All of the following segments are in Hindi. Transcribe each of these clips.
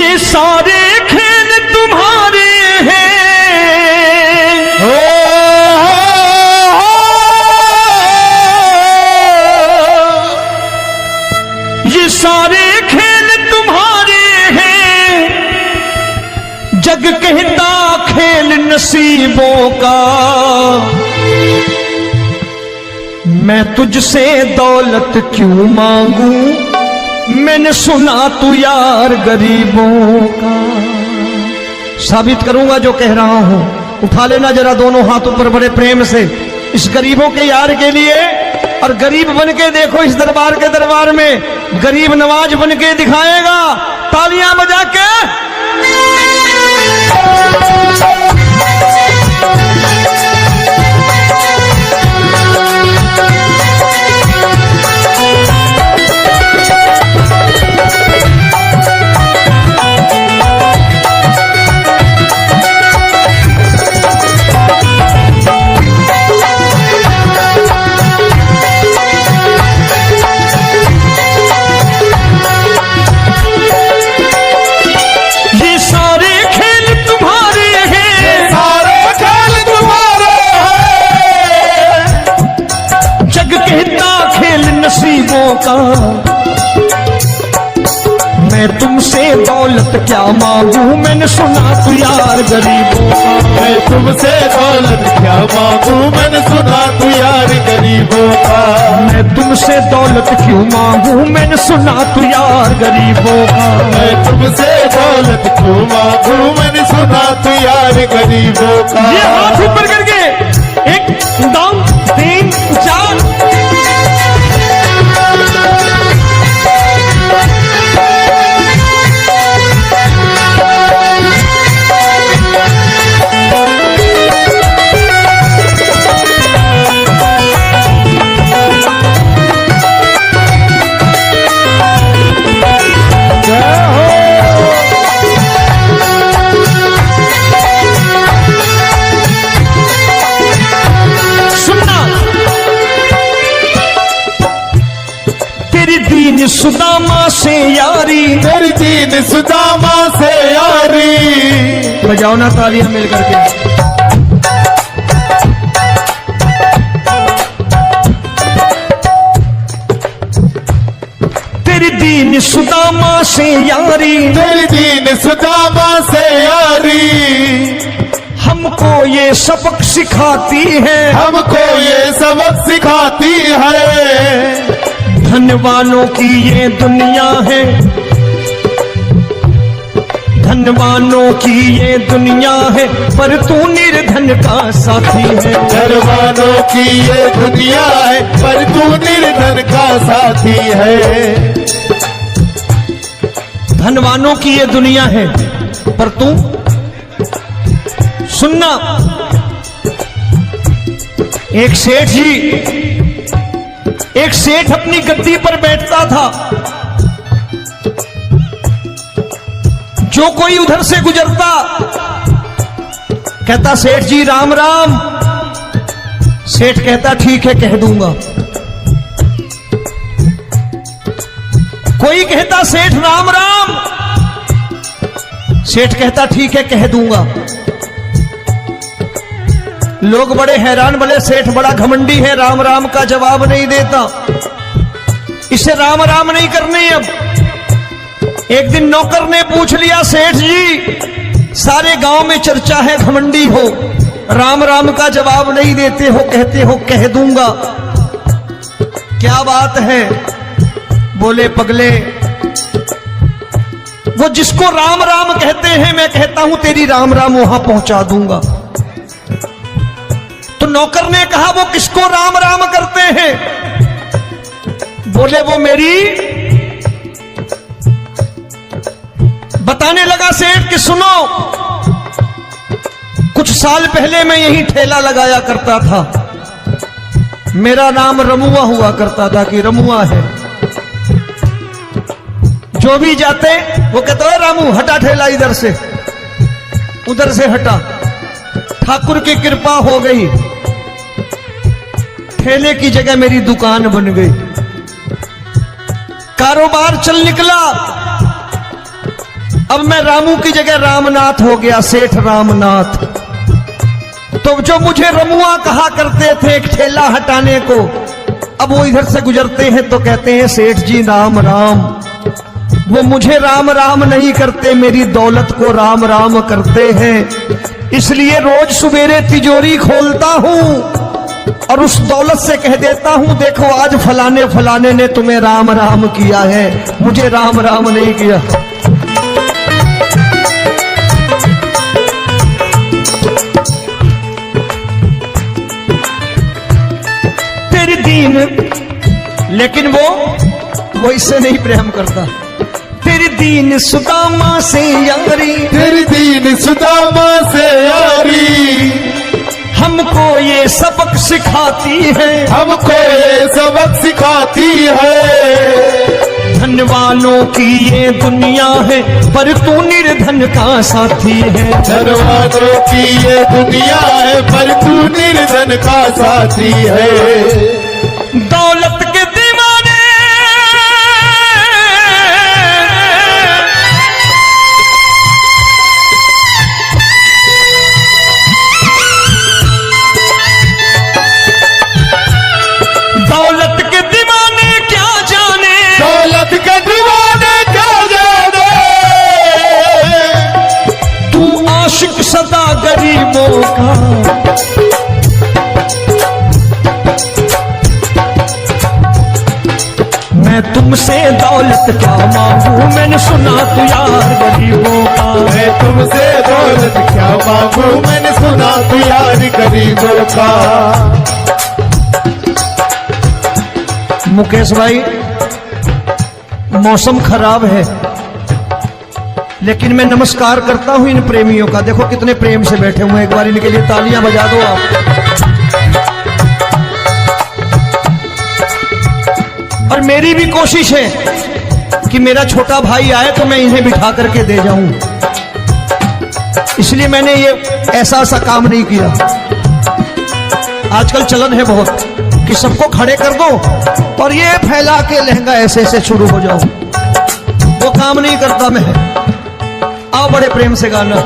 ये सारे खेल तुम्हारे हैं, ये सारे खेल तुम्हारे हैं, जग कहता खेल नसीबों का। मैं तुझसे दौलत क्यों मांगू, मैंने सुना तू यार गरीबों का। साबित करूंगा जो कह रहा हूं। उठा लेना जरा दोनों हाथ ऊपर बड़े प्रेम से इस गरीबों के यार के लिए, और गरीब बन के देखो इस दरबार के दरबार में गरीब नवाज बन के दिखाएगा, तालियां बजा के। नसीबों का मैं तुमसे दौलत क्या मांगू, मैंने सुना तू यार गरीबों का। मैं तुमसे दौलत क्या मांगू, मैंने सुना तू यार गरीबों का। मैं तुमसे दौलत क्यों मांगू, मैंने सुना तू यार गरीबों का। मैं तुमसे दौलत क्यों मांगू, मैंने सुना तू यार गरीबों का। ये हाथ ऊपर करके 1 2 3 4 सुदामा से यारी, तेरी दीन सुदामा से यारी। बजाओ ना तालियां मिल करके। तेरी दीन सुदामा से यारी, तेरी दीन सुदामा से यारी। हमको ये सबक सिखाती है, हमको ये सबक सिखाती है। धनवानों की ये दुनिया है, धनवानों की ये दुनिया है, पर तू निर्धन का साथी है। धनवानों की ये दुनिया है, पर तू निर्धन का साथी है। धनवानों की ये दुनिया है, पर तू सुनना। एक सेठ अपनी गद्दी पर बैठता था। जो कोई उधर से गुजरता कहता सेठ जी राम राम। सेठ कहता ठीक है कह दूंगा। कोई कहता सेठ राम राम। सेठ कहता ठीक है कह दूंगा। लोग बड़े हैरान, बोले सेठ बड़ा घमंडी है, राम राम का जवाब नहीं देता, इसे राम राम नहीं करने। अब एक दिन नौकर ने पूछ लिया सेठ जी सारे गांव में चर्चा है घमंडी हो, राम राम का जवाब नहीं देते हो, कहते हो कह दूंगा, क्या बात है? बोले पगले वो जिसको राम राम कहते हैं मैं कहता हूं तेरी राम राम वहां पहुंचा दूंगा। तो नौकर ने कहा वो किसको राम राम करते हैं? बोले वो मेरी। बताने लगा सेठ कि सुनो, कुछ साल पहले मैं यही ठेला लगाया करता था, मेरा नाम रमुआ हुआ करता था कि रमुआ है। जो भी जाते वो कहते हैं रामू हटा ठेला इधर से, उधर से हटा। ठाकुर की कृपा हो गई, ठेले की जगह मेरी दुकान बन गई, कारोबार चल निकला। अब मैं रामू की जगह रामनाथ हो गया, सेठ रामनाथ। तो जो मुझे रमुआ कहा करते थे एक ठेला हटाने को, अब वो इधर से गुजरते हैं तो कहते हैं सेठ जी राम राम। वो मुझे राम राम नहीं करते, मेरी दौलत को राम राम करते हैं। इसलिए रोज सवेरे तिजोरी खोलता हूं और उस दौलत से कह देता हूं देखो आज फलाने फलाने ने तुम्हें राम राम किया है, मुझे राम राम नहीं किया। तेरी दीन, लेकिन वो इससे नहीं प्रेम करता। तेरी दीन सुदामा से यारी, तेरी दीन सुदामा से यारी, हमको ये सबक सिखाती है, हमको ये सबक सिखाती है। धन वालों की ये दुनिया है पर तू निर्धन का साथी है। धन वालों की ये दुनिया है पर तू निर्धन का साथी है। दौलत के दीवाने दौलत के दीवाने क्या जाने, दौलत के दीवाने क्या जाने, तू आशिक सदा गरीबों का। मैं तुमसे दौलत क्या मांगू, मैंने सुना तू यार गरीबों का। मैं तुमसे दौलत क्या मांगू, मैंने सुना तू यार गरीबों का। मुकेश भाई मौसम खराब है, लेकिन मैं नमस्कार करता हूं इन प्रेमियों का। देखो कितने प्रेम से बैठे हुए हैं, एक बार इनके लिए तालियां बजा दो आप। और मेरी भी कोशिश है कि मेरा छोटा भाई आए तो मैं इन्हें बिठा करके दे जाऊं, इसलिए मैंने ये ऐसा काम नहीं किया। आजकल चलन है बहुत कि सबको खड़े कर दो और ये फैला के लहंगा ऐसे ऐसे शुरू हो जाओ, वो काम नहीं करता मैं। आओ बड़े प्रेम से गाना।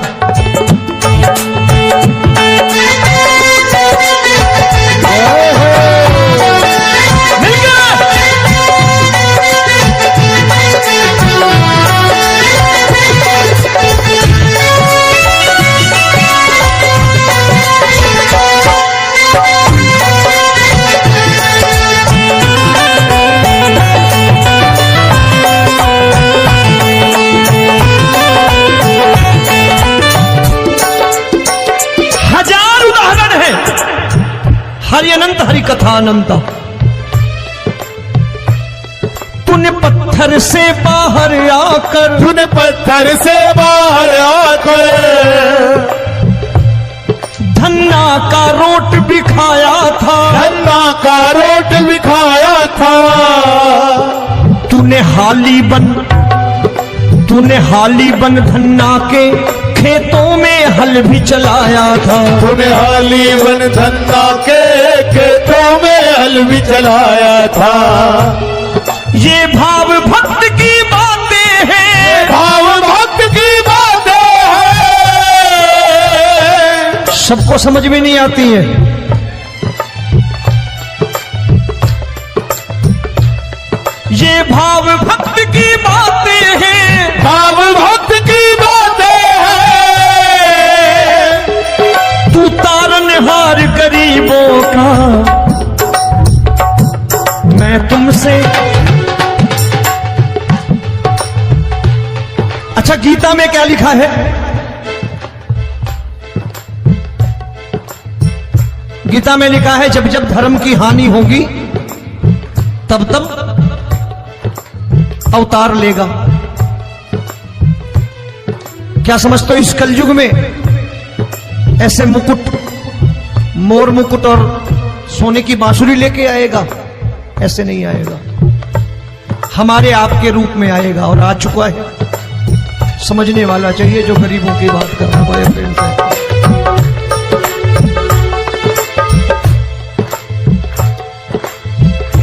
हरि अनंत हरि कथा अनंत। तूने पत्थर से बाहर आकर, तूने पत्थर से बाहर आकर धन्ना का रोट बिखाया था, धन्ना का रोट बिखाया था। तूने हाली बन धन्ना के खेतों में हल भी चलाया था। तूने हाली बन धन्ना के खेतों में हल भी चलाया था। ये भाव भक्त की बातें हैं, भाव भक्त की बातें हैं, सबको समझ में नहीं आती है। ये भाव भक्त की बातें हैं, भाव भक्त की बातें हैं। तू तारनहार गरीबों का, मैं तुमसे। अच्छा गीता में क्या लिखा है? गीता में लिखा है जब जब धर्म की हानि होगी तब तब अवतार लेगा। क्या समझते हो इस कलयुग में ऐसे मुकुट, मोर मुकुट और सोने की बांसुरी लेके आएगा? ऐसे नहीं आएगा, हमारे आपके रूप में आएगा और आ चुका है। समझने वाला चाहिए जो गरीबों की बात कर रहा है बड़े प्रेम से।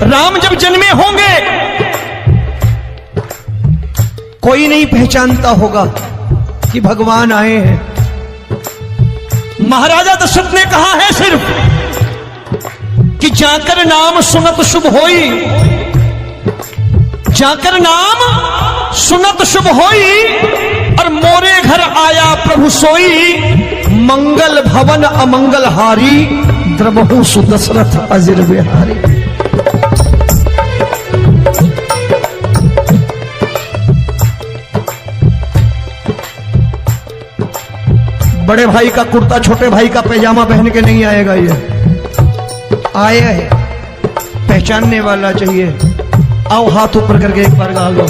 राम जब जन्मे होंगे कोई नहीं पहचानता होगा, कि भगवान आए हैं। महाराजा दशरथ ने कहा है सिर्फ कि जाकर नाम सुनत शुभ होई, जाकर नाम सुनत शुभ होई, और मोरे घर आया प्रभु सोई, मंगल भवन अमंगल हारी, द्रबहु सुदशरथ अजिर बिहारी। बड़े भाई का कुर्ता छोटे भाई का पैजामा पहन के नहीं आएगा, ये आया है पहचानने वाला चाहिए। आओ हाथ ऊपर करके एक बार गा लो।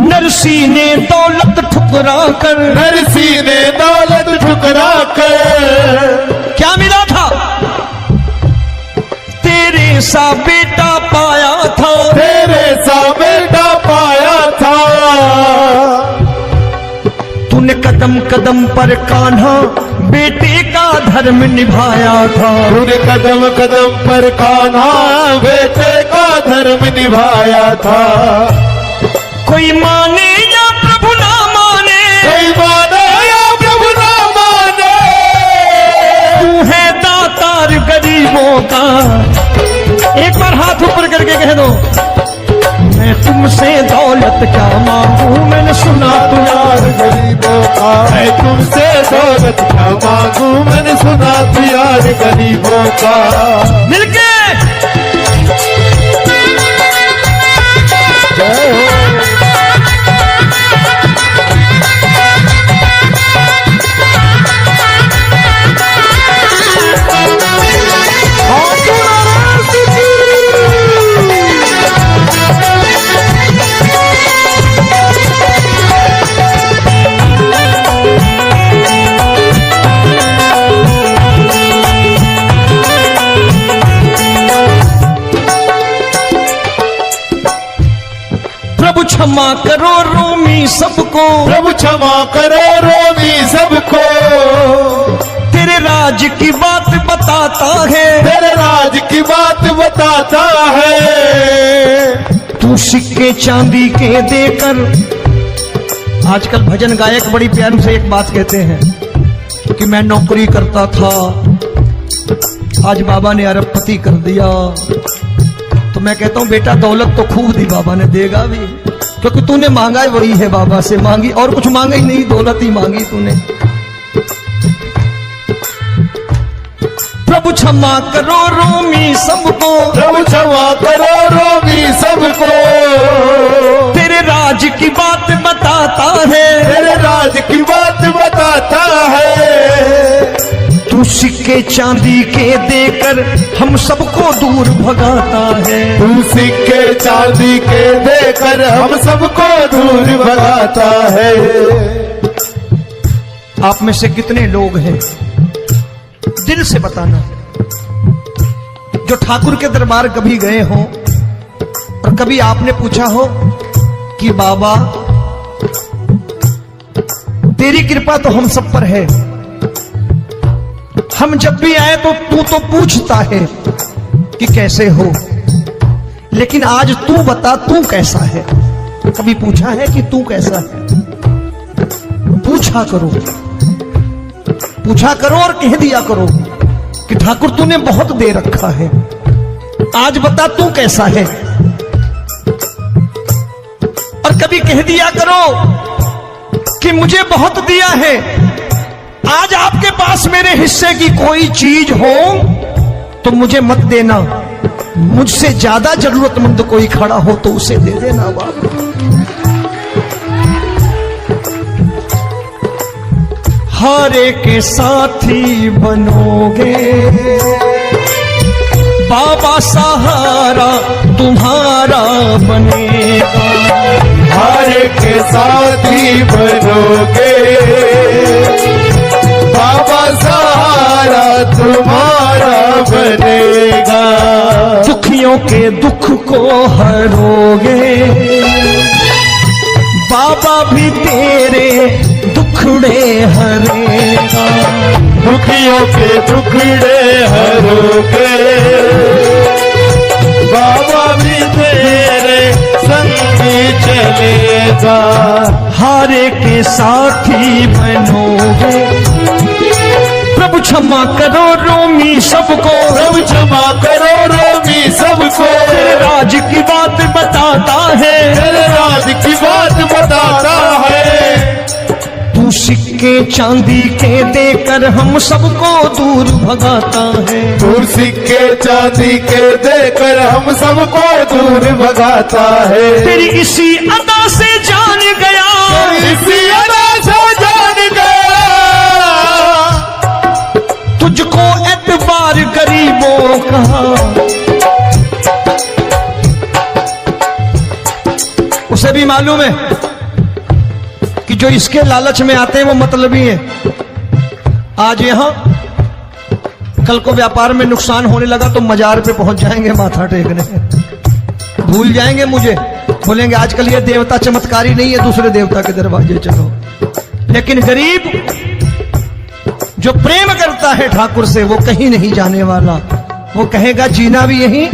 नरसी ने दौलत ठुकरा कर, नरसी ने दौलत ठुकरा कर, क्या मिला था? तेरे सा बेटा पाया था, तेरे सा बेटा पाया था। तूने कदम कदम पर कान्हा बेटे का धर्म निभाया था, तूने कदम कदम पर कान्हा बेटे का धर्म निभाया था। कोई माने या प्रभु ना माने, कोई माने या प्रभु ना माने, तू है दातार गरीबों का। एक बार हाथ ऊपर करके कह दो, मैं तुमसे दौलत क्या मांगू, मैंने सुना तू यार गरीबों का। मैं तुमसे दौलत क्या मांगू, मैंने सुना तू यार गरीबों का। मिलके जय हो। प्रभु क्षमा करो रोमी सबको, प्रभु क्षमा करो रोमी सबको। तेरे राज की बात बताता है, तेरे राज की बात बताता है। तू सिक्के चांदी के देकर। आजकल भजन गायक बड़ी प्यार से एक बात कहते हैं कि मैं नौकरी करता था, आज बाबा ने अरबपति कर दिया। तो मैं कहता हूं बेटा दौलत तो खूब दी बाबा ने, देगा भी, क्योंकि तूने मांगा है वही है बाबा से मांगी, और कुछ मांगा ही नहीं, दौलत ही मांगी तूने। प्रभु क्षमा करो रोमी सबको, प्रभु क्षमा करो रोमी सबको। तेरे राज की बात बताता है, तेरे राज की बात बताता है। तू सिक्के चांदी के देकर हम सबको दूर भगाता है। तू सिक्के चांदी के देकर हम सबको दूर भगाता है। आप में से कितने लोग हैं, दिल से बताना, जो ठाकुर के दरबार कभी गए हो और कभी आपने पूछा हो कि बाबा तेरी कृपा तो हम सब पर है, हम जब भी आए तो तू तो पूछता है कि कैसे हो, लेकिन आज तू बता तू कैसा है। कभी पूछा है कि तू कैसा है? पूछा करो, पूछा करो और कह दिया करो कि ठाकुर तूने बहुत दे रखा है, आज बता तू कैसा है। और कभी कह दिया करो कि मुझे बहुत दिया है, आज आपके पास मेरे हिस्से की कोई चीज हो तो मुझे मत देना, मुझसे ज्यादा जरूरतमंद कोई खड़ा हो तो उसे दे देना। बाबा हारे के साथी बनोगे, बाबा सहारा तुम्हारा बनेगा। हारे के साथी बनोगे, बाबा सहारा तुम्हारा बनेगा। दुखियों के दुख को हरोगे, बाबा भी तेरे दुखड़े हरेगा। दुखियों के दुखड़े हरोगे, बाबा भी तेरे संगी चलेगा। हारे के साथी बनोगे, प्रभु क्षमा करो रोमी सबको, प्रभु क्षमा करो रोमी सबको, तेरे राज की बात बताता है, तेरे राज की बात बताता है। तू सिक्के चांदी के देकर हम सबको दूर भगाता है, तू सिक्के चांदी के देकर हम सबको दूर भगाता है। तेरी इसी अदा से जान गया, इसी अदा से जान गया, तुझको एतबार गरीबों का। उसे भी मालूम है कि जो इसके लालच में आते हैं वो मतलबी हैं। आज यहां कल को व्यापार में नुकसान होने लगा तो मजार पे पहुंच जाएंगे माथा टेकने, भूल जाएंगे मुझे, बोलेंगे आजकल ये देवता चमत्कारी नहीं है, दूसरे देवता के दरवाजे चलो। लेकिन गरीब जो प्रेम करता है ठाकुर से वो कहीं नहीं जाने वाला, वो कहेगा जीना भी यहीं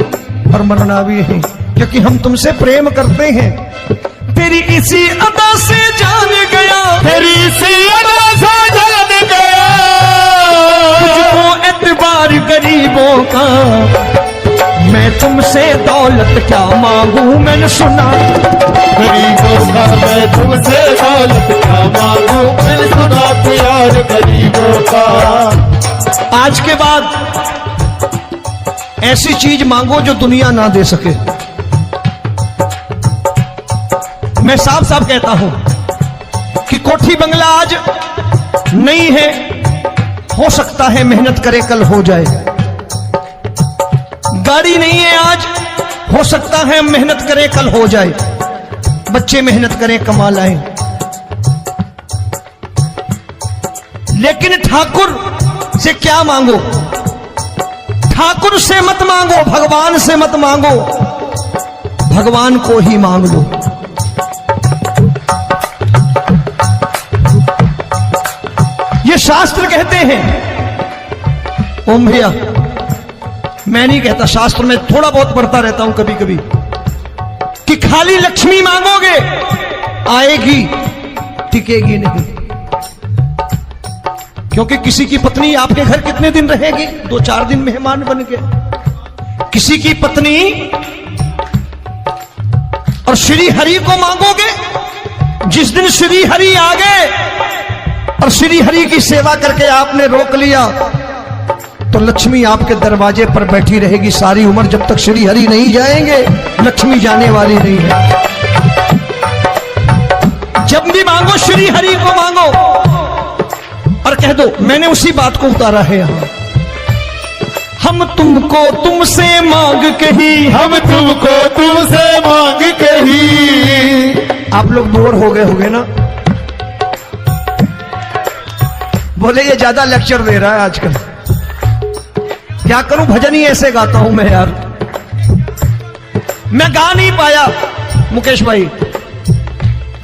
और मरना भी यहीं, क्योंकि हम तुमसे प्रेम करते हैं। तेरी इसी अदा से जान गया, तेरी इसी अदा से जान गया, तुझको एतबार गरीबों का। मैं तुमसे दौलत क्या मांगू, मैंने सुना गरीबों का मैं तुमसे दौलत क्या मांगू, मैंने सुना प्यार गरीबों का। आज के बाद ऐसी चीज मांगो जो दुनिया ना दे सके। मैं साफ साफ कहता हूं कि कोठी बंगला आज नहीं है, हो सकता है मेहनत करे कल हो जाए। गाड़ी नहीं है आज, हो सकता है मेहनत करें कल हो जाए। बच्चे मेहनत करें कमा लाएं, लेकिन ठाकुर से क्या मांगो? ठाकुर से मत मांगो, भगवान से मत मांगो, भगवान को ही मांग लो। ये शास्त्र कहते हैं, ओम भैया मैं नहीं कहता, शास्त्र में थोड़ा बहुत पढ़ता रहता हूं कभी कभी, कि खाली लक्ष्मी मांगोगे आएगी, टिकेगी नहीं। क्योंकि किसी की पत्नी आपके घर कितने दिन रहेगी? 2-4 दिन मेहमान बन के। किसी की पत्नी और श्री हरि को मांगोगे, जिस दिन श्री हरि आ गए और श्री हरि की सेवा करके आपने रोक लिया तो लक्ष्मी आपके दरवाजे पर बैठी रहेगी सारी उम्र, जब तक श्री हरि नहीं जाएंगे लक्ष्मी जाने वाली नहीं है। जब भी मांगो श्री हरि को मांगो और कह दो मैंने उसी बात को उतारा है यहां, हम तुमको तुमसे मांग कही, हम तुमको तुमसे मांग कही। आप लोग बोर हो गए होंगे ना, बोले ये ज्यादा लेक्चर दे रहा है आजकल। क्या करूं, भजन ही ऐसे गाता हूं मैं यार। मैं गा नहीं पाया मुकेश भाई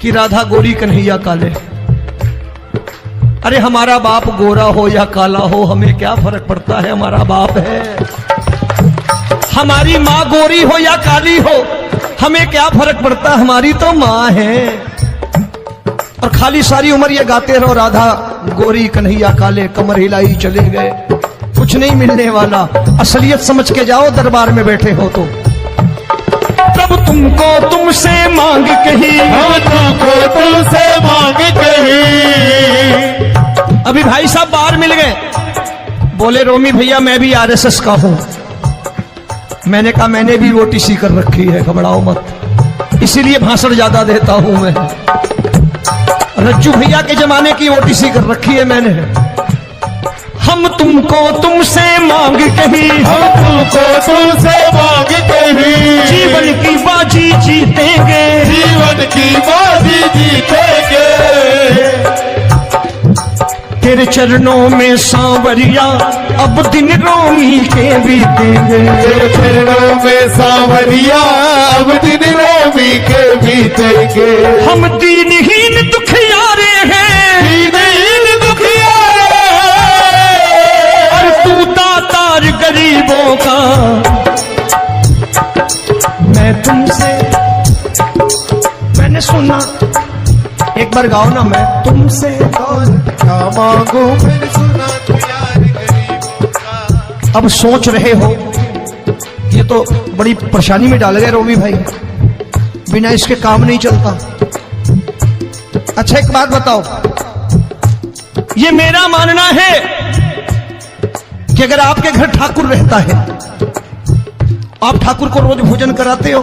कि राधा गोरी कन्हैया काले। अरे हमारा बाप गोरा हो या काला हो हमें क्या फर्क पड़ता है, हमारा बाप है। हमारी माँ गोरी हो या काली हो हमें क्या फर्क पड़ता, हमारी तो माँ है। और खाली सारी उम्र ये गाते रहो राधा गोरी कन्हैया काले, कमर हिलाई चले गए, कुछ नहीं मिलने वाला। असलियत समझ के जाओ दरबार में बैठे हो तो। प्रभु तुमको तुमसे मांग कही, हम तुमको तुमसे मांग कही। अभी भाई साहब बाहर मिल गए, बोले रोमी भैया मैं भी आरएसएस का हूं। मैंने कहा मैंने भी ओटीसी कर रखी है, घबराओ मत, इसीलिए भाषण ज्यादा देता हूं मैं। रज्जू भैया के जमाने की ओटीसी कर रखी है मैंने। हम तुमको तुमसे मांग कही, हम तुमको तुमसे मांग कही। जीवन की बाजी जीतेंगे, जीवन की बाजी जीतेंगे। तेरे चरणों में सांवरिया अब दिन रोमी के बीतेंगे। तेरे चरणों में सांवरिया अब दिन रोमी के बीतेंगे। हम दीनहीन दुखियारे हैं, दीनहीन दुखियारे हैं, एक बार गाओ ना, मैं तुमसे दौलत क्या मांगू मैंने सुना तू यार गरीबों का। अब सोच रहे हो ये तो बड़ी परेशानी में डाल गए रोमी भाई, बिना इसके काम नहीं चलता। अच्छा एक बात बताओ, ये मेरा मानना है कि अगर आपके घर ठाकुर रहता है, आप ठाकुर को रोज भोजन कराते हो,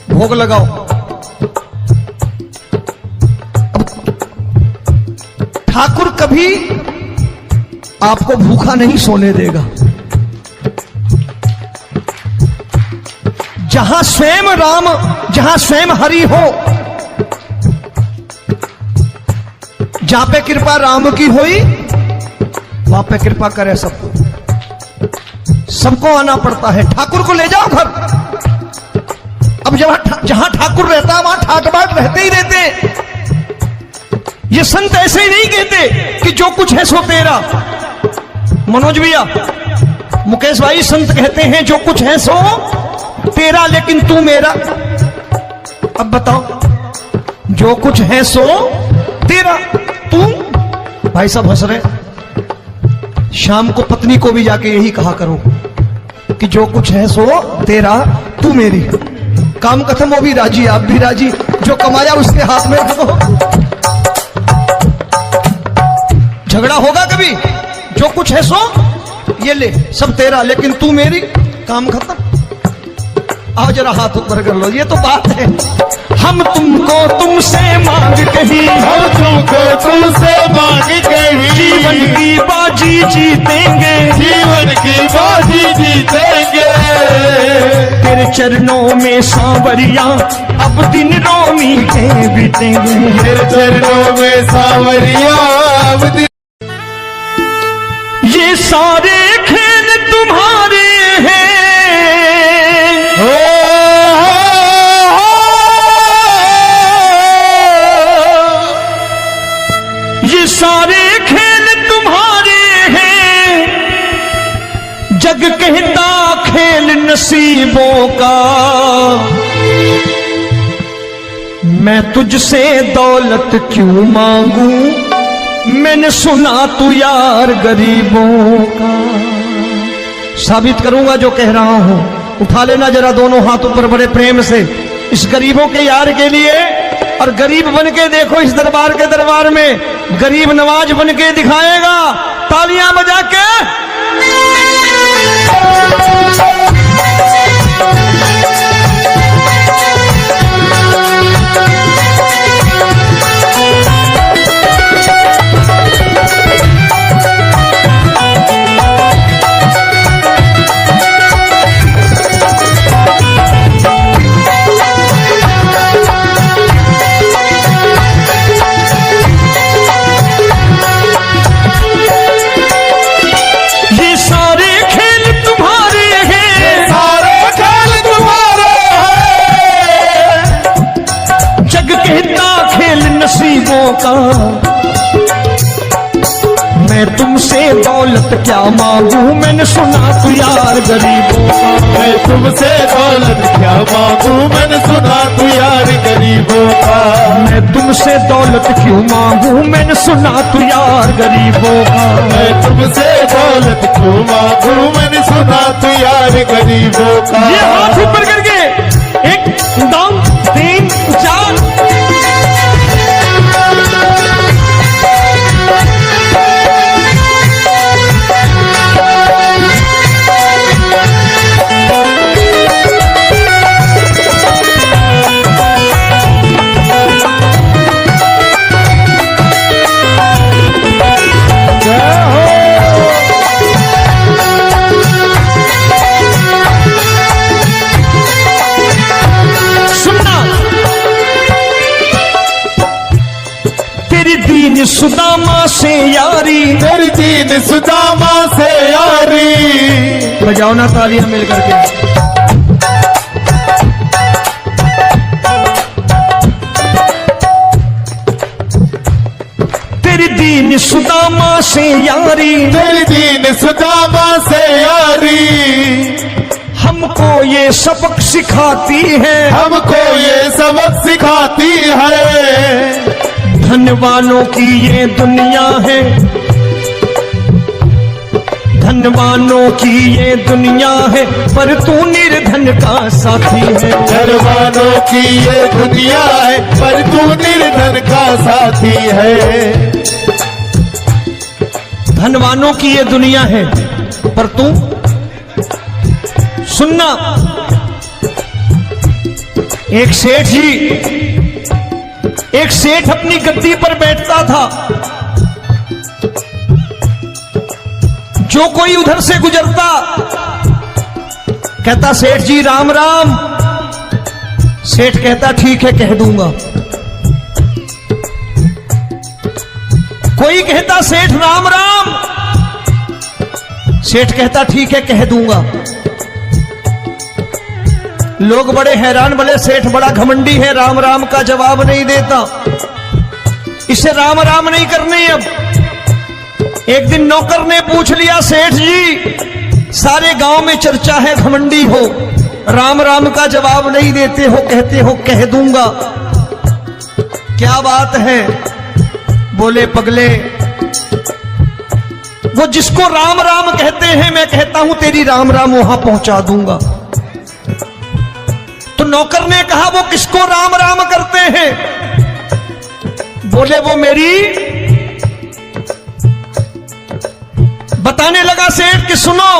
भोग लगाओ, अब ठाकुर कभी आपको भूखा नहीं सोने देगा। जहां स्वयं राम, जहां स्वयं हरि हो, जहां पे कृपा राम की हुई वहां पे कृपा करे सबको, सबको आना पड़ता है। ठाकुर को ले जाओ घर। अब जहां ठाकुर रहता है वहां ठाट बाट रहते ही रहते। ये संत ऐसे ही नहीं कहते कि जो कुछ है सो तेरा। मनोज भैया, मुकेश भाई, संत कहते हैं जो कुछ है सो तेरा लेकिन तू मेरा। अब बताओ, जो कुछ है सो तेरा, तू। भाई साहब हंस रहे। शाम को पत्नी को भी जाके यही कहा करो कि जो कुछ है सो तेरा, तू मेरी। काम खत्म, वो भी राजी, आप भी राजी, जो कमाया उसके हाथ में रखो। झगड़ा होगा कभी? जो कुछ है सो ये ले, सब तेरा लेकिन तू मेरी, काम खत्म। आओ जरा हाथ ऊपर कर लो, ये तो बात है। हम तुमको तुमसे मांग कहीं, हम तुमको तुमसे मांग कहीं, जीवन की बाजी जीतेंगे, जीवन की बाजी जीतेंगे। तेरे चरणों में सांवरिया अब दिन रोमी के बीतेंगे। तेरे चरणों में सांवरिया अब दिन। ये सारे खेल तुम्हारे हैं, ये सारे खेल तुम्हारे हैं, जग कहता खेल नसीबों का। मैं तुझसे दौलत क्यों मांगू, मैंने सुना तू यार गरीबों का। साबित करूंगा जो कह रहा हूं। उठा लेना जरा दोनों हाथ ऊपर बड़े प्रेम से, इस गरीबों के यार के लिए। और गरीब बन के देखो इस दरबार के दरबार में, गरीब नवाज बन के दिखाएगा, तालियां बजा के। नसीबों का। मैं तुमसे दौलत क्या मांगू, मैंने सुना तू यार गरीबों का। मैं तुमसे दौलत क्या मांगू, मैंने सुना तू यार गरीबों का। मैं तुमसे दौलत क्यों मांगू, मैंने सुना तू यार गरीबों का। मैं तुमसे दौलत क्यों मांगू, मैंने सुना तू यार गरीबों का। ये हाथ ऊपर करके 1 2 3 4। सुदामा से यारी, तेरी दीन सुदामा से यारी। बजाओ ना तालियां मिल करके। तेरी दीन सुदामा से यारी, तेरी दीन सुदामा से यारी। हमको ये सबक सिखाती है, हमको ये सबक सिखाती है। धन वालों की ये दुनिया है, धन वालों की ये दुनिया है, पर तू निर्धन का साथी है। धन वालों की ये दुनिया है, पर तू निर्धन का साथी है। धनवानों की ये दुनिया है, पर तू सुनना। एक सेठ अपनी गद्दी पर बैठता था। जो कोई उधर से गुजरता कहता सेठ जी राम राम। सेठ कहता ठीक है कह दूंगा। कोई कहता सेठ राम राम। सेठ कहता ठीक है कह दूंगा। लोग बड़े हैरान, बोले सेठ बड़ा घमंडी है, राम राम का जवाब नहीं देता, इसे राम राम नहीं करने। अब एक दिन नौकर ने पूछ लिया सेठ जी सारे गांव में चर्चा है घमंडी हो, राम राम का जवाब नहीं देते हो, कहते हो कह दूंगा, क्या बात है? बोले पगले वो जिसको राम राम कहते हैं मैं कहता हूं तेरी राम राम वहां पहुंचा दूंगा। तो नौकर ने कहा वो किसको राम राम करते हैं? बोले वो मेरी। बताने लगा सेठ कि सुनो,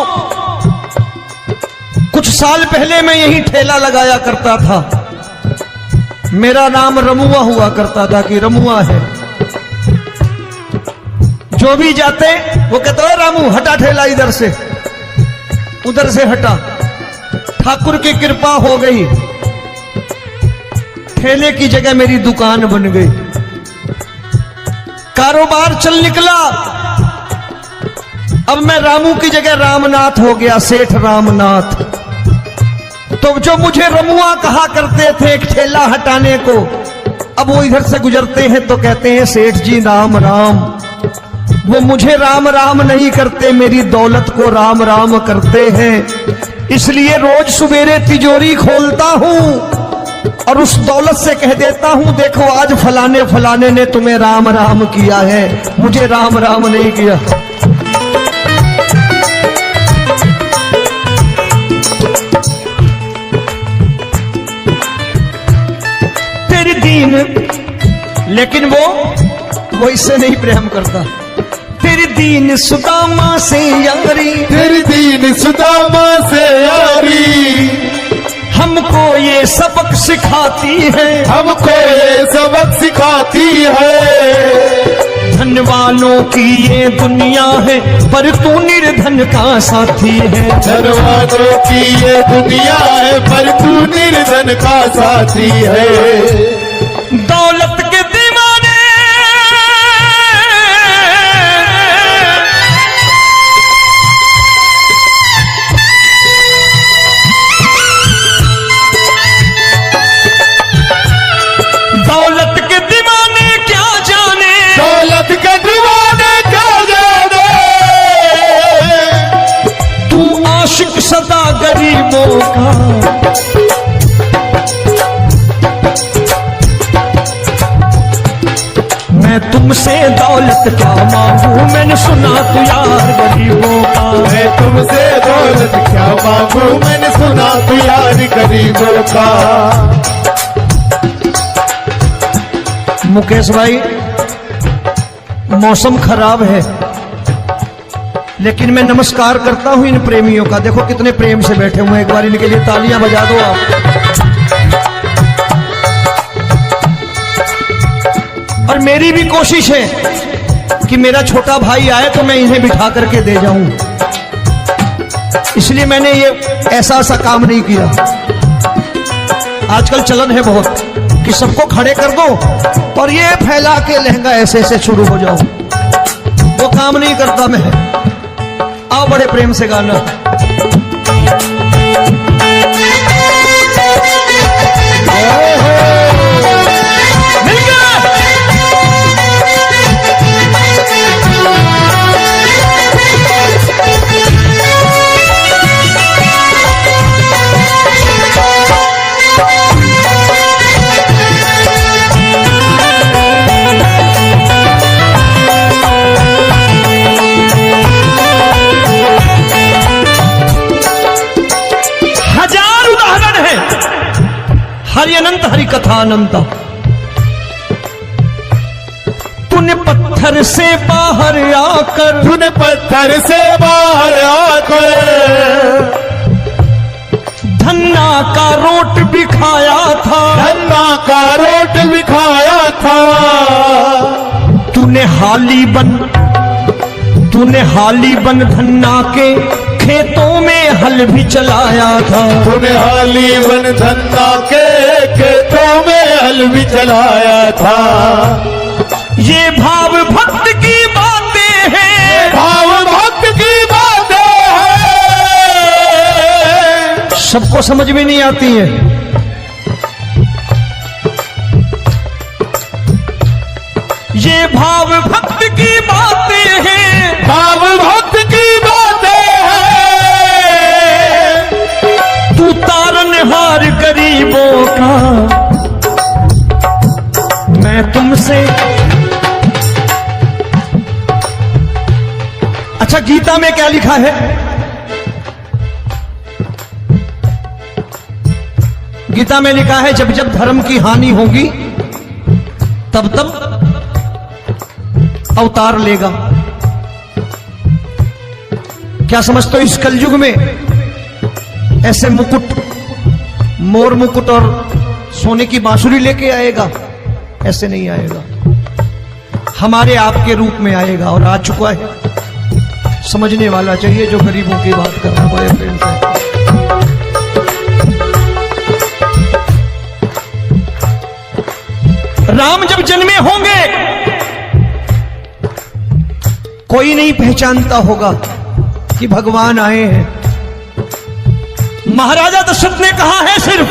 कुछ साल पहले मैं यही ठेला लगाया करता था, मेरा नाम रमुआ हुआ करता था कि रमुआ है। जो भी जाते वो कहते हो रामू हटा ठेला इधर से, उधर से हटा। ठाकुर की कृपा हो गई, ठेले की जगह मेरी दुकान बन गई, कारोबार चल निकला। अब मैं रामू की जगह रामनाथ हो गया, सेठ रामनाथ। तो जो मुझे रमुआ कहा करते थे एक ठेला हटाने को, अब वो इधर से गुजरते हैं तो कहते हैं सेठ जी राम राम। वो मुझे राम राम नहीं करते, मेरी दौलत को राम राम करते हैं। इसलिए रोज सवेरे तिजोरी खोलता हूं और उस दौलत से कह देता हूं देखो आज फलाने फलाने ने तुम्हें राम राम किया है, मुझे राम राम नहीं किया। तेरी दीन, लेकिन वो इससे नहीं प्रेम करता। तेरी दीन सुदामा से यारी, तेरी दीन सुदामा से यारी, हमको ये सबक सिखाती है, हमको ये सबक सिखाती है। धन वालों की ये दुनिया है, पर तू निर्धन का साथी है। धन वालों की ये दुनिया है, पर तू निर्धन का साथी है। दौलत के दीवाने दौलत के दीवाने क्या जाने, दौलत के दीवाने क्या जाने, तू आशिक सदा गरीबों का। मैं तुमसे दौलत क्या मांगू, मैंने सुना तू यार गरीबों का। मैं तुमसे दौलत क्या मांगू, मैंने सुना तू यार गरीबों का। मुकेश भाई मौसम खराब है, लेकिन मैं नमस्कार करता हूं इन प्रेमियों का। देखो कितने प्रेम से बैठे हुए हैं, एक बार इनके लिए तालियां बजा दो आप। और मेरी भी कोशिश है कि मेरा छोटा भाई आए तो मैं इन्हें बिठा करके दे जाऊं, इसलिए मैंने ये ऐसा काम नहीं किया। आजकल चलन है बहुत कि सबको खड़े कर दो और ये फैला के लहंगा ऐसे ऐसे शुरू हो जाओ, वो काम नहीं करता मैं। आओ बड़े प्रेम से गाना। कथा अनंता। तूने पत्थर से बाहर आकर, तूने पत्थर से बाहर आकर धन्ना का रोट भी खाया था, धन्ना का रोट भी खाया था। तूने हाली बन धन्ना के खेतों में हल भी चलाया था। तूने हाली बन धन्ना के खेतों में हल भी चलाया था। ये भाव भक्त की बातें हैं, भाव भक्त की बातें हैं, सबको समझ में नहीं आती है। ये भाव भक्त की बातें हैं, भाव भक्त की बातें हैं। तू तारनहार गरीबों का, मैं तुमसे। अच्छा, गीता में क्या लिखा है? गीता में लिखा है जब जब धर्म की हानि होगी तब तब अवतार लेगा। क्या समझते हो इस कलयुग में ऐसे मुकुट, मोर मुकुट और सोने की बांसुरी लेके आएगा? ऐसे नहीं आएगा, हमारे आपके रूप में आएगा और आ चुका है। समझने वाला चाहिए जो गरीबों की बात कर रहा है बड़े प्रेम से। राम जब जन्मे होंगे कोई नहीं पहचानता होगा कि भगवान आए हैं। महाराजा दशरथ ने कहा है सिर्फ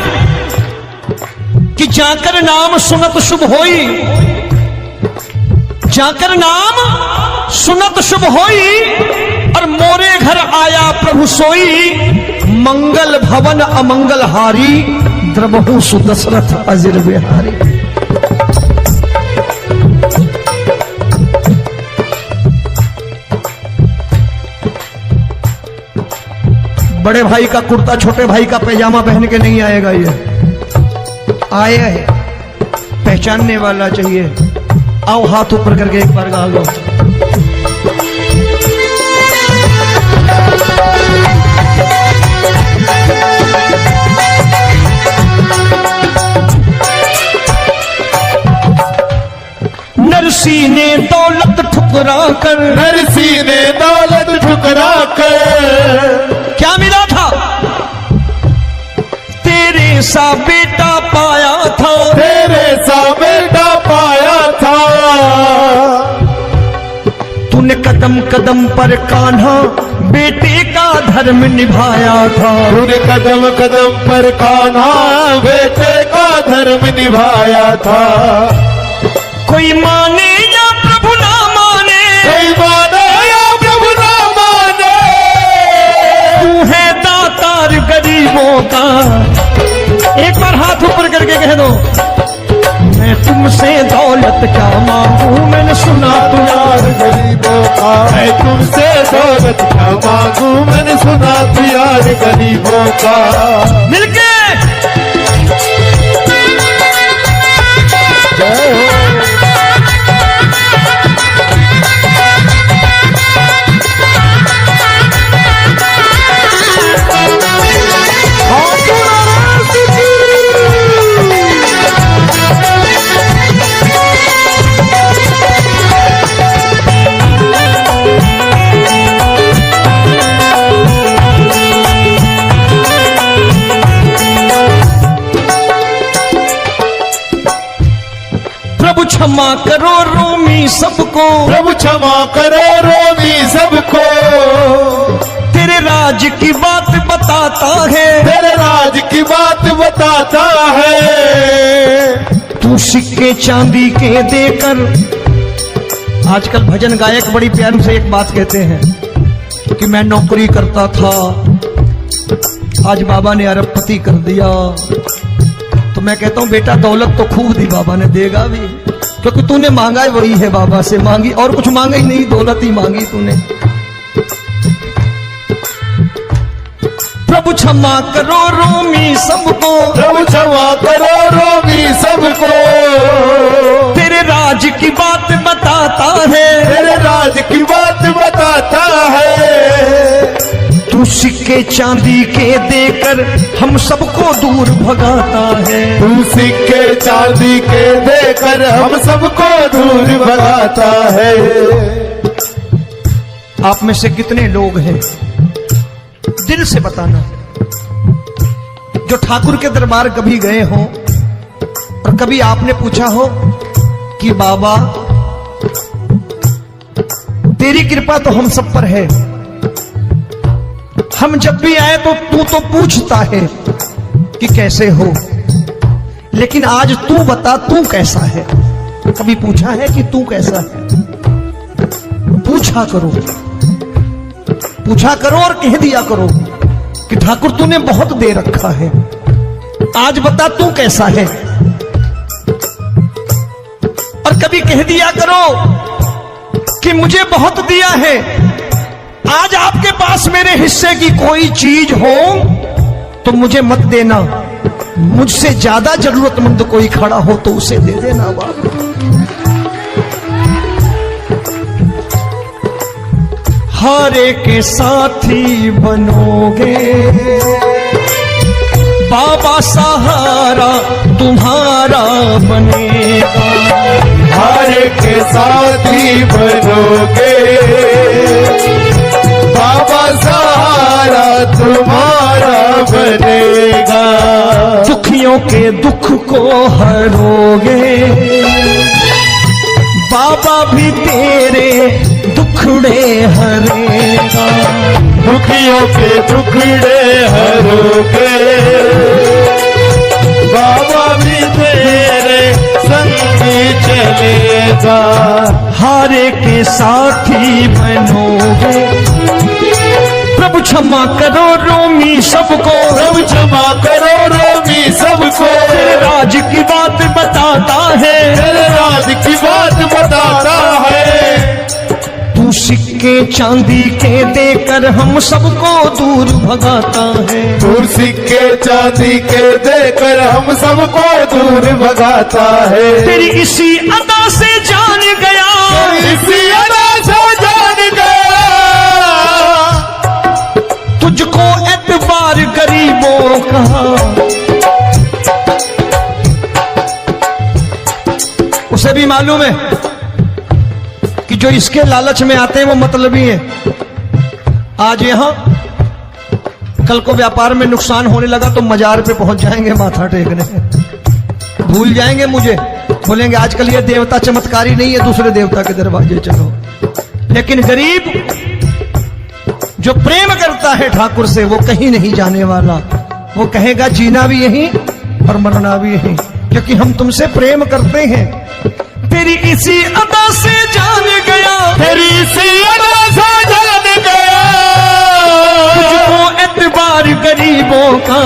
कि जाकर नाम सुनत शुभ होई, जाकर नाम सुनत शुभ होई, और मोरे घर आया प्रभु सोई, मंगल भवन अमंगल हारी, द्रबहु सुदशरथ अजिर बिहारी। बड़े भाई का कुर्ता छोटे भाई का पैजामा पहन के नहीं आएगा, ये आया है, पहचानने वाला चाहिए। आओ हाथ ऊपर करके एक बार गा लो। नरसी ने दौलत ठुकरा कर, नरसी ने दौलत ठुकरा कर क्या मिला था? तेरे सा बेटा पाया था, तेरे सा बेटा पाया था। तूने कदम कदम पर कान्हा बेटे का धर्म निभाया था। तूने कदम कदम पर कान्हा बेटे का धर्म निभाया था। कोई माने या प्रभु ना माने, कोई माने या प्रभु ना माने, तू है दातार गरीबों का। एक बार हाथ ऊपर करके कह दो, मैं तुमसे दौलत क्या मांगू, मैंने सुना तू यार गरीबों का। मैं तुमसे दौलत क्या मांगू, मैंने सुना तू यार गरीबों का। मिलके जय हो। प्रभु क्षमा करो रोमी सबको, प्रभु क्षमा करो रोमी सबको। तेरे राज की बात बताता है, तेरे राज की बात बताता है। तू सिक्के चांदी के देकर। आजकल भजन गायक बड़ी प्यार से एक बात कहते हैं कि मैं नौकरी करता था, आज बाबा ने अरबपति कर दिया। तो मैं कहता हूं बेटा दौलत तो खूब दी बाबा ने, देगा भी, क्योंकि तूने मांगा ही वही है, बाबा से मांगी, और कुछ मांगा ही नहीं, दौलत ही मांगी तूने। प्रभु क्षमा करो रोमी सबको, प्रभु क्षमा करो रोमी सबको। तेरे राज की बात बताता है, तेरे राज की बात बताता है। तू सिक्के चांदी के देकर हम सबको दूर भगाता है। तू सिक्के चांदी के देकर हम सबको दूर भगाता है। आप में से कितने लोग हैं, दिल से बताना, जो ठाकुर के दरबार कभी गए हो और कभी आपने पूछा हो कि बाबा तेरी कृपा तो हम सब पर है, हम जब भी आए तो तू तो पूछता है कि कैसे हो, लेकिन आज तू बता तू कैसा है। कभी पूछा है कि तू कैसा है? पूछा करो, पूछा करो और कह दिया करो कि ठाकुर तूने बहुत दे रखा है, आज बता तू कैसा है। और कभी कह दिया करो कि मुझे बहुत दिया है, आज आपके पास मेरे हिस्से की कोई चीज हो तो मुझे मत देना, मुझसे ज्यादा जरूरतमंद कोई खड़ा हो तो उसे दे देना बाबा। हारे के साथी बनोगे बाबा, सहारा तुम्हारा बनेगा। हारे के साथी बनोगे बाबा, सहारा तुम्हारा बनेगा। दुखियों के दुख को हरोगे बाबा, भी तेरे दुखड़े हरेगा। दुखियों के दुखड़े हरोगे बाबा, भी तेरे संग चलेगा। हारे के साथी बनोगे, प्रभु क्षमा करो रोमी सबको, प्रभु क्षमा करो रोमी सबको। तेरे राज की बात बताता है, तेरे राज की बात बताता है। तू सिक्के चांदी के देकर हम सबको दूर भगाता है। तू सिक्के चांदी के देकर हम सबको दूर भगाता है। तेरी इसी अदा से जान गया, इसी अदा से जान गया, तुझको एतबार गरीबों का। उसे भी मालूम है कि जो इसके लालच में आते हैं वो मतलबी हैं। आज यहां कल को व्यापार में नुकसान होने लगा तो मजार पे पहुंच जाएंगे माथा टेकने, भूल जाएंगे मुझे, बोलेंगे आजकल ये देवता चमत्कारी नहीं है, दूसरे देवता के दरवाजे चलो। लेकिन गरीब जो प्रेम करता है ठाकुर से वो कहीं नहीं जाने वाला, वो कहेगा जीना भी यहीं और मरना भी यहीं, क्योंकि हम तुमसे प्रेम करते हैं। तेरी इसी अदा से जान गया, तेरी इसी अदा से जान गया, तुझको एतबार गरीबों का।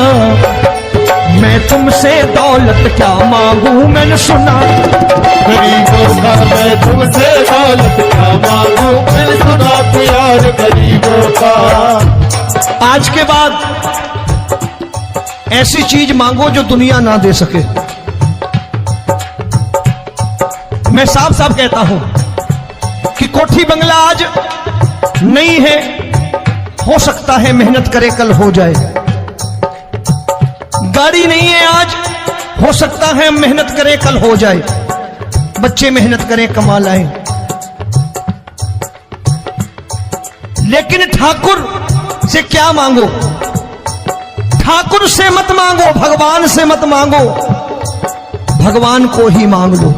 मैं तुमसे दौलत क्या मांगू, मैंने सुना गरीबों का मैं तुमसे दौलत क्या मांगू, मैंने सुना प्यार गरीबों का। आज के बाद ऐसी चीज मांगो जो दुनिया ना दे सके। मैं साफ साफ कहता हूं कि कोठी बंगला आज नहीं है, हो सकता है मेहनत करे कल हो जाए। गाड़ी नहीं है आज, हो सकता है मेहनत करे कल हो जाए। बच्चे मेहनत करें कमा लाएं, लेकिन ठाकुर से क्या मांगो? ठाकुर से मत मांगो, भगवान से मत मांगो, भगवान को ही मांग लो।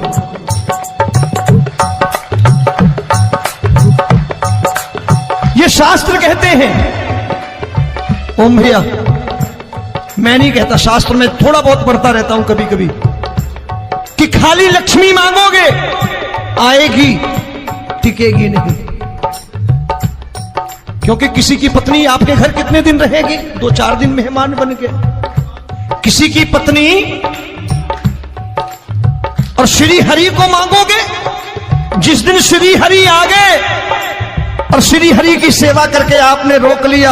ये शास्त्र कहते हैं, ओम भैया मैं नहीं कहता, शास्त्र में थोड़ा बहुत पढ़ता रहता हूं कभी कभी, कि खाली लक्ष्मी मांगोगे आएगी, टिकेगी नहीं। क्योंकि किसी की पत्नी आपके घर कितने दिन रहेगी? 2-4 दिन मेहमान बन के। किसी की पत्नी और श्री हरि को मांगोगे, जिस दिन श्री हरि आ गए और श्री हरि की सेवा करके आपने रोक लिया,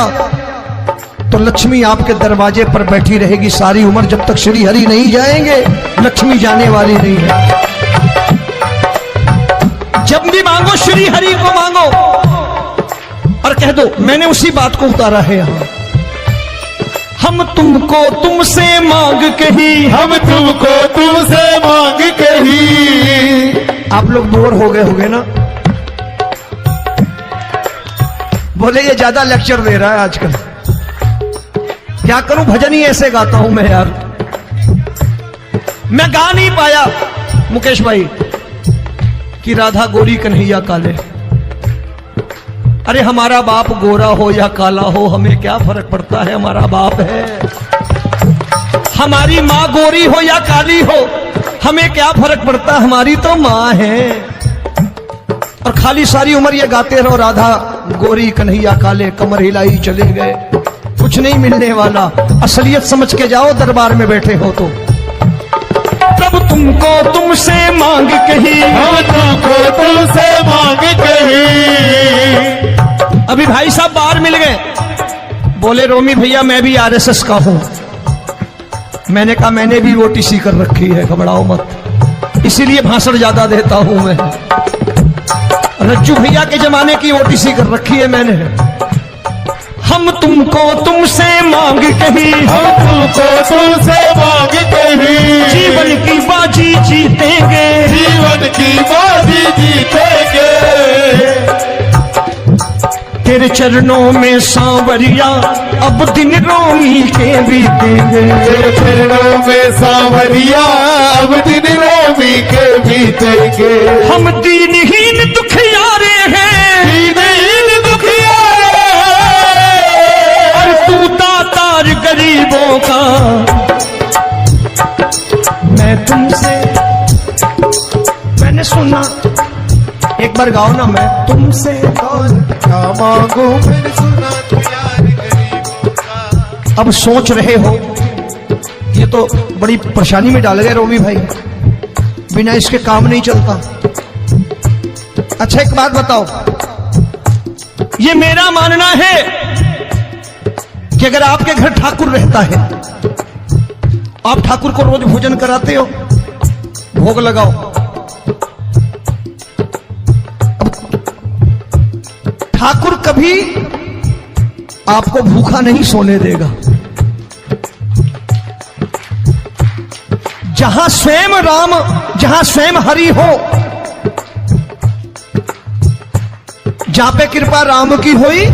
तो लक्ष्मी आपके दरवाजे पर बैठी रहेगी सारी उम्र, जब तक श्री हरि नहीं जाएंगे लक्ष्मी जाने वाली नहीं है। जब भी मांगो श्री हरि को मांगो और कह दो मैंने उसी बात को उतारा है यहां। हम तुमको तुमसे मांग कही, हम तुमको तुमसे मांग कही। आप लोग बोर हो गए होंगे ना, बोले ये ज्यादा लेक्चर दे रहा है आजकल। क्या करूं, भजन ही ऐसे गाता हूं मैं यार। मैं गा नहीं पाया मुकेश भाई कि राधा गोरी कन्हैया काले। अरे हमारा बाप गोरा हो या काला हो हमें क्या फर्क पड़ता है, हमारा बाप है। हमारी माँ गोरी हो या काली हो हमें क्या फर्क पड़ता, हमारी तो माँ है। और खाली सारी उम्र ये गाते रहो राधा गोरी कन्हैया काले, कमर हिलाई चले गए, कुछ नहीं मिलने वाला। असलियत समझ के जाओ दरबार में बैठे हो तो। तब तुमको तुमसे मांग कही, हम तुमको तुमसे मांग कही। अभी भाई साहब बाहर मिल गए, बोले रोमी भैया मैं भी आरएसएस का हूं। मैंने कहा मैंने भी ओटीसी कर रखी है, घबराओ मत, इसीलिए भाषण ज्यादा देता हूं मैं। रज्जू भैया के जमाने की ओटीसी कर रखी है मैंने। हम तुमको तुमसे मांग कही, हम तुमको तुमसे मांग कही। जीवन की बाजी जीतेंगे, जीवन की बाजी जीतेंगे। तेरे चरणों में सांवरिया अब दिन रोमी के बीतेंगे। तेरे चरणों में सांवरिया अब दिन रोमी के बीतेंगे। हम दीनहीन दुखियारे हैं, दीनहीन दुखियारे और तू दातार गरीबों का। मैं तुमसे, मैंने सुना, एक बार गाओ ना, मैं तुमसे क्या मांगू मैंने सुना तू यार गरीबों का। अब सोच रहे हो ये तो बड़ी परेशानी में डाल गए रोमी भाई, बिना इसके काम नहीं चलता। अच्छा एक बात बताओ, ये मेरा मानना है कि अगर आपके घर ठाकुर रहता है, आप ठाकुर को रोज भोजन कराते हो, भोग लगाओ, ठाकुर कभी आपको भूखा नहीं सोने देगा। जहां स्वयं राम, जहां स्वयं हरि हो, जहां पे कृपा राम की हुई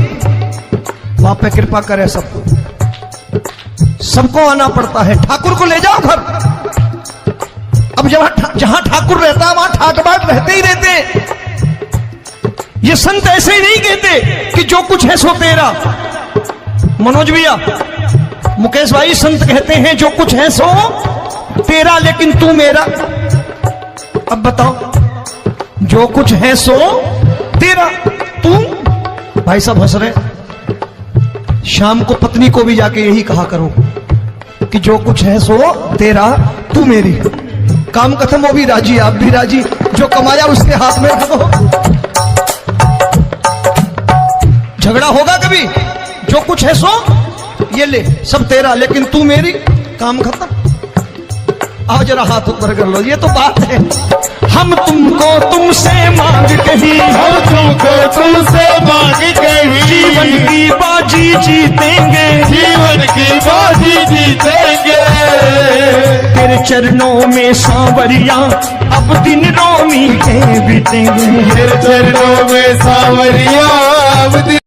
वहां पे कृपा करे सबको। सबको आना पड़ता है, ठाकुर को ले जाओ घर। अब जहां ठाकुर रहता है वहां ठाट बाट रहते ही रहते हैं। ये संत ऐसे ही नहीं कहते कि जो कुछ है सो तेरा। मनोज भैया, मुकेश भाई, संत कहते हैं जो कुछ है सो तेरा लेकिन तू मेरा। अब बताओ, जो कुछ है सो तेरा, तू। भाई साहब हंस रहे। शाम को पत्नी को भी जाके यही कहा करो कि जो कुछ है सो तेरा, तू मेरी। काम खत्म, वो भी राजी, आप भी राजी, जो कमाया उसके हाथ में रखो। झगड़ा होगा कभी, जो कुछ है सो ये ले, सब तेरा लेकिन तू मेरी, काम खत्म। आओ जरा हाथ ऊपर कर लो, ये तो बात है। हम तुमको तुमसे मांग कही, हम तुमको तुमसे मांग कही। जीवन की बाजी जीतेंगे, जीवन की बाजी जीतेंगे। तेरे चरणों में सांवरिया अब दिन रोमी के बीतेंगे। तेरे चरणों में सांवरिया अब दिन